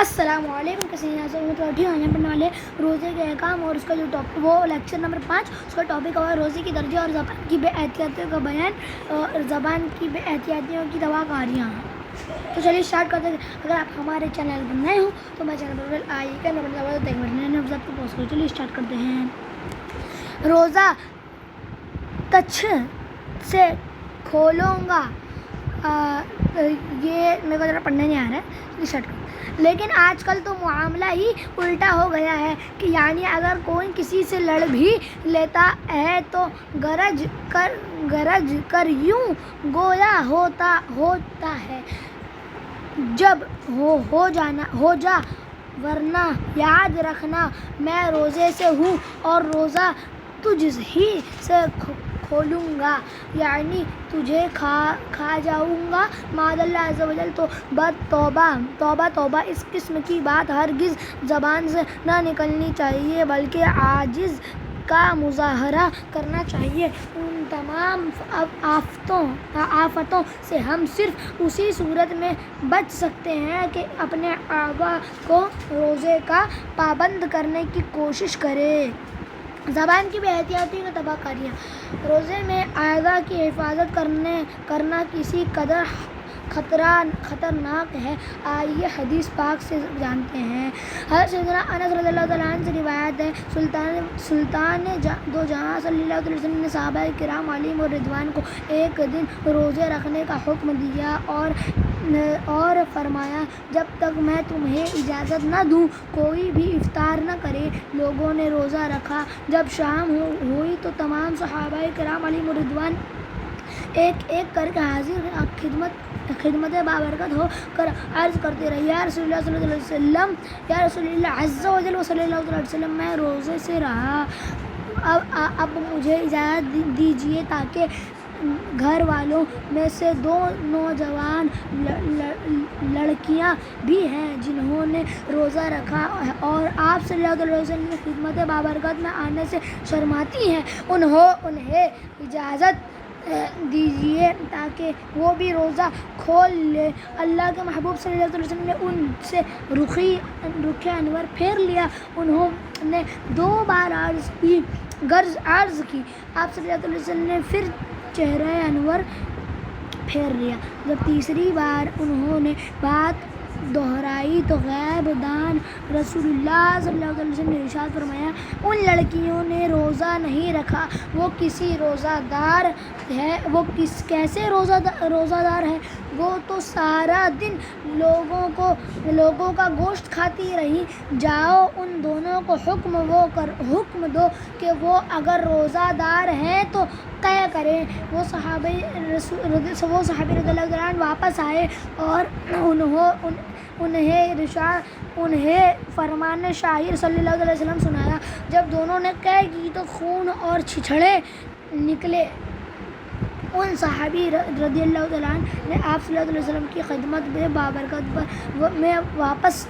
السلام علیکم کسی یہاں پڑھنے والے روزے کے احکام اور اس کا جو ٹاپک وہ لیکچر نمبر 5 اس کا ٹاپک ہوا روزے کی درجہ اور زبان کی بے احتیاطیوں کا بیان اور زبان کی بے احتیاطیوں کی دوا کاریاں. تو چلیے اسٹارٹ کرتے ہیں. اگر آپ ہمارے چینل پر نئے ہوں تو میں چینل پر آئیے گا نمبر کو پوسٹ کرو. چلیے اسٹارٹ کرتے ہیں. روزہ تچھ سے کھولوں گا. یہ میرے کو ذرا پڑھنے نہیں آ رہا ہے, اسٹارٹ کرو. لیکن آج کل تو معاملہ ہی الٹا ہو گیا ہے کہ یعنی اگر کوئی کسی سے لڑ بھی لیتا ہے تو گرج کر یوں گویا ہوتا ہے جب ہو جا ورنہ یاد رکھنا میں روزے سے ہوں اور روزہ تجھ ہی سے کھولوں گا, یعنی تجھے کھا جاؤں گا معاذ اللہ عز و جل. تو توبہ اس قسم کی بات ہرگز زبان سے نہ نکلنی چاہیے بلکہ عاجز کا مظاہرہ کرنا چاہیے. ان تمام آفتوں سے ہم صرف اسی صورت میں بچ سکتے ہیں کہ اپنے اعضاء کو روزے کا پابند کرنے کی کوشش کرے. زبان کی بے احتیاطی کا تباہ کاریاں. روزے میں اعضاء کی حفاظت کرنا کسی قدر خطرناک ہے. آئیے حدیث پاک سے جانتے ہیں. حضرت سیدنا انس رضی اللہ تعالیٰ عنہ سے روایت ہے, سلطان دو جہاں صلی اللہ علیہ وسلم نے صحابہ کرام علیہم رضوان کو ایک دن روزے رکھنے کا حکم دیا اور فرمایا جب تک میں تمہیں اجازت نہ دوں کوئی بھی افطار نہ کرے. لوگوں نے روزہ رکھا. جب شام ہوئی تو تمام صحابہ کرام علیہم رضوان ایک کر کے حاضر خدمت بابرکت ہو کر عرض کرتے رہے, یا رسول اللہ صلی اللہ علیہ وسلم, یا رسول اللہ عز و جل صلی اللہ علیہ وسلم, میں روزے سے رہا. اب مجھے اجازت دیجیے تاکہ گھر والوں میں سے 2 نوجوان لڑکیاں بھی ہیں جنہوں نے روزہ رکھا اور آپ صلی اللہ علیہ وسلم کی خدمت بابرکت میں آنے سے شرماتی ہیں. انہیں اجازت دیجیے تاکہ وہ بھی روزہ کھول لے. اللہ کے محبوب صلی اللہ علیہ وسلم نے ان سے رخ انور پھیر لیا. انہوں نے 2 بار عرض کی. آپ صلی اللہ علیہ وسلم نے پھر چہرہ انور پھیر لیا. جب تیسری بار انہوں نے بات دہرائی تو غیب دان رسول اللہ صلی اللہ علیہ وسلم نے ارشاد فرمایا, ان لڑکیوں نے روزہ نہیں رکھا, وہ کیسے روزہ دار ہے, وہ تو سارا دن لوگوں کا گوشت کھاتی رہی. جاؤ ان دونوں کو حکم دو کہ وہ اگر روزہ دار ہیں تو قے کریں. وہ صحابی رضی اللہ عنہ واپس آئے اور انہیں فرمان شاعر صلی اللہ علیہ وسلم سنایا. جب دونوں نے قے کی تو خون اور چھچھڑے نکلے. ان صحابی رضی اللہ تعالیٰ عنہ نے آپ صلی اللہ علیہ وسلم کی خدمت میں بابرکت میں واپس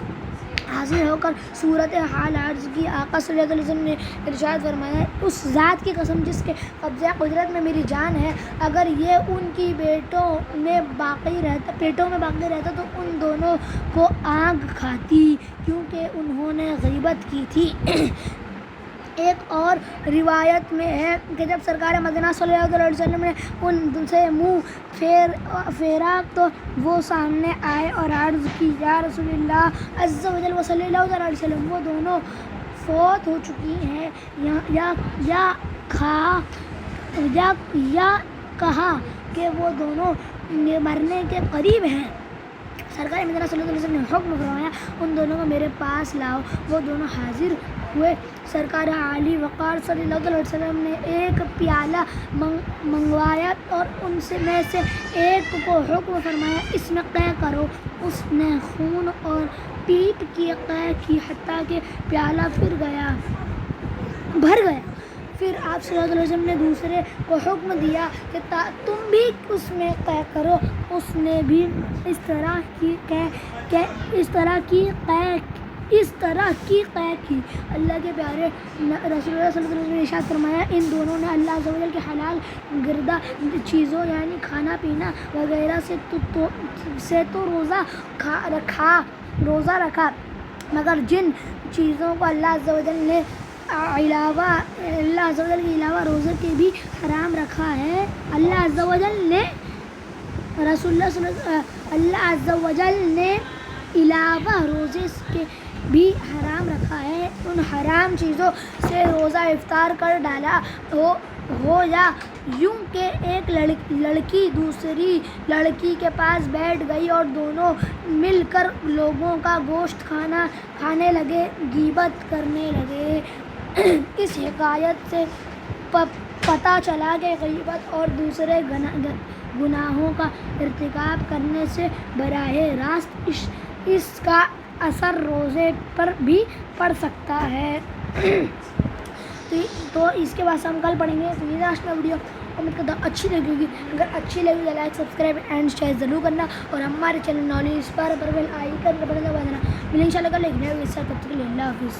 حاضر ہو کر صورت حال عرض کی. آقا صلی اللہ علیہ وسلم نے ارشاد فرمایا, اس ذات کی قسم جس کے قبضہ قدرت میں میری جان ہے, اگر یہ ان کی پیٹوں میں باقی رہتا تو ان دونوں کو آگ کھاتی کیونکہ انہوں نے غیبت کی تھی. ایک اور روایت میں ہے کہ جب سرکار مدینہ صلی اللہ علیہ وسلم نے ان سے منہ پھیرا تو وہ سامنے آئے اور عرض کی, یا رسول اللہ عز و جل صلی اللہ علیہ وسلم, وہ دونوں فوت ہو چکی ہیں یا کہا کہ وہ دونوں مرنے کے قریب ہیں. سرکار مدینہ صلی اللہ علیہ وسلم نے حکم فرمایا, ان دونوں کو میرے پاس لاؤ. وہ دونوں حاضر ہوئے. سرکار عالی وقار صلی اللہ علیہ وسلم نے ایک پیالہ منگوایا اور ان میں سے ایک کو حکم فرمایا, اس میں قے کرو. اس نے خون اور پیپ کی قے کی حتیٰ کہ پیالہ بھر گیا. پھر آپ صلی اللہ علیہ وسلم نے دوسرے کو حکم دیا کہ تم بھی اس میں قے کرو. اس نے بھی اس طرح کی قے کی. اللہ کے پیارے رسول اللہ صلی اللہ علیہ وسلم نے ارشاد فرمایا, ان دونوں نے اللہ عز و جل کے حلال گردہ چیزوں یعنی کھانا پینا وغیرہ سے تو روزہ رکھا روزہ رکھا، مگر جن چیزوں کو اللہ عز و جل نے اللہ عز و جل کے علاوہ روزے کے بھی حرام رکھا ہے، اللہ عز و جل نے اللہ عز و جل نے علاوہ روزے کے بھی حرام رکھا ہے، ان حرام چیزوں سے روزہ افطار کر ڈالا ہو یا یوں کہ ایک لڑکی دوسری لڑکی کے پاس بیٹھ گئی اور دونوں مل کر لوگوں کا گوشت کھانے لگے، غیبت کرنے لگے۔ اس حکایت سے پتہ چلا کہ غیبت اور دوسرے گناہوں کا ارتکاب کرنے سے براہ راست اس کا اثر روزے پر بھی پڑ سکتا ہے۔ تو اس کے بعد سے ہم کل پڑھیں گے۔ تو یہ آج کا ویڈیو امید کرتا ہوں اچھی لگے گی، اگر اچھی لگی تو لائک سبسکرائب اینڈ شیئر ضرور کرنا، اور ہمارے چینل نالج پر آئیکن کا بٹن دبا دینا۔ ملیں گے انشاءاللہ کل ایک نئے ویڈیو کے ساتھ، تب تک کے لیے اللہ حافظ۔